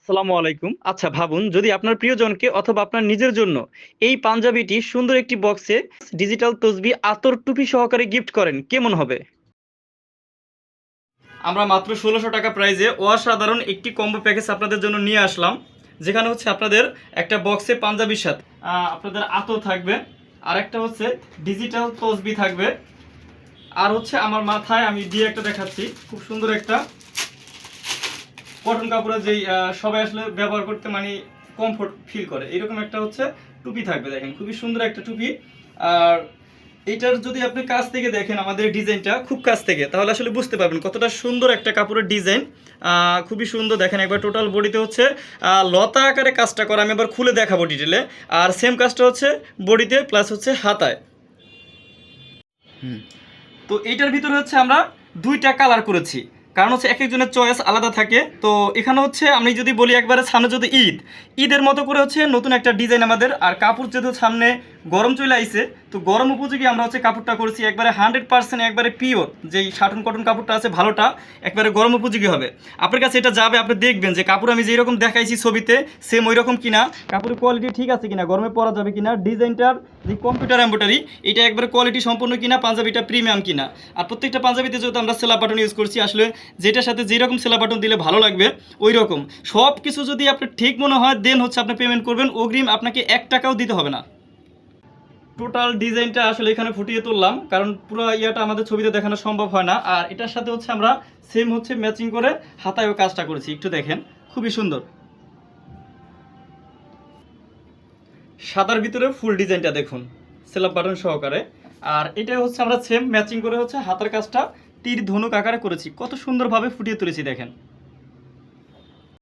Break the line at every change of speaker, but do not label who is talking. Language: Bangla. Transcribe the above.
আসসালামু আলাইকুম। আচ্ছা ভাবুন যদি আপনার প্রিয়জনকে অথবা আপনার নিজের জন্য এই পাঞ্জাবিটি সুন্দর একটি বক্সে ডিজিটাল তসবিহ আতর টুপি সহকারে গিফট করেন, কেমন হবে? আমরা মাত্র ১৬০০ টাকা প্রাইজে অসাধারণ একটি কম্বো প্যাকেজ আপনাদের জন্য নিয়ে আসলাম। যেখানে হচ্ছে আপনাদের একটা বক্সে পাঞ্জাবির সাথে আপনাদের আতর থাকবে, আর একটা হচ্ছে ডিজিটাল তসবিহ থাকবে, আর হচ্ছে আমার মাথায় আমি দিয়ে একটা দেখাচ্ছি, খুব সুন্দর একটা কটন কাপড়ের যেই সবাই আসলে ব্যবহার করতে মানে কমফোর্ট ফিল করে এরকম একটা হচ্ছে টুপি থাকবে। দেখেন খুবই সুন্দর একটা টুপি। আর এটার যদি আপনি কাছ থেকে দেখেন আমাদের ডিজাইনটা খুব কাছ থেকে, তাহলে আসলে বুঝতে পারবেন কতটা সুন্দর একটা কাপড়ের ডিজাইন। খুবই সুন্দর। দেখেন একবার টোটাল বডিতে হচ্ছে লতা আকারে কাজটা করা, আমি এবার খুলে দেখাবো ডিটেলে। আর সেম কাজটা হচ্ছে বডিতে প্লাস হচ্ছে হাতায়। তো এইটার ভিতরে হচ্ছে আমরা দুইটা কালার করেছি, কারণ হচ্ছে এক একজনের চয়েস আলাদা থাকে। তো এখানে হচ্ছে আমি যদি বলি একবারে সামনে যদি ঈদের মতো করে হচ্ছে নতুন একটা ডিজাইন আমাদের। আর কাপড় যেহেতু সামনে গরম চলে আইছে, তো গরম উপযোগী আমরা হচ্ছে কাপড়টা করেছি একবারে 100% একবারে পিওর, যেই শাটন কটন কাপড়টা আছে ভালোটা একবারে গরম উপযোগী হবে। আপনার কাছে এটা যাবে, আপনি দেখবেন যে কাপড় আমি যেই রকম দেখাইছি ছবিতে সেম ওই রকম কিনা, কাপড়ের কোয়ালিটি ঠিক আছে কিনা, গরমে পরা যাবে কিনা, ডিজাইনটার যে কম্পিউটার এমব্রয়ডারি এটা একবারে কোয়ালিটি সম্পূর্ণ কিনা, পাঞ্জাবিটা প্রিমিয়াম কিনা। আর প্রত্যেকটা পাঞ্জাবিতে যেহেতু আমরা সেলা বাটন ইউজ করছি, আসলে যেটার সাথে যেরকম সেলা বাটন দিলে ভালো লাগবে ওই রকম সব কিছু যদি আপনার ঠিক মনে হয় দেন হচ্ছে আপনি পেমেন্ট করবেন, অগ্রিম আপনাকে 1 টাকাও দিতে হবে না। টোটাল ডিজাইনটা আসলে এখানে ফুটিয়ে তুললাম, কারণ পুরো ইয়াটা আমাদের ছবিতে দেখানো সম্ভব হয় না। আর এটার সাথে হচ্ছে আমরা সেম হচ্ছে ম্যাচিং করে হাতায়ও কাজটা করেছি, একটু দেখেন খুবই সুন্দর। সাদার ভিতরে ফুল ডিজাইনটা দেখুন সেলাপ বাটন সহকারে। আর এটা হচ্ছে আমরা সেম ম্যাচিং করে হচ্ছে হাতের কাজটা তীর ধনুক আকারে করেছি, কত সুন্দরভাবে ফুটিয়ে তুলেছি দেখেন।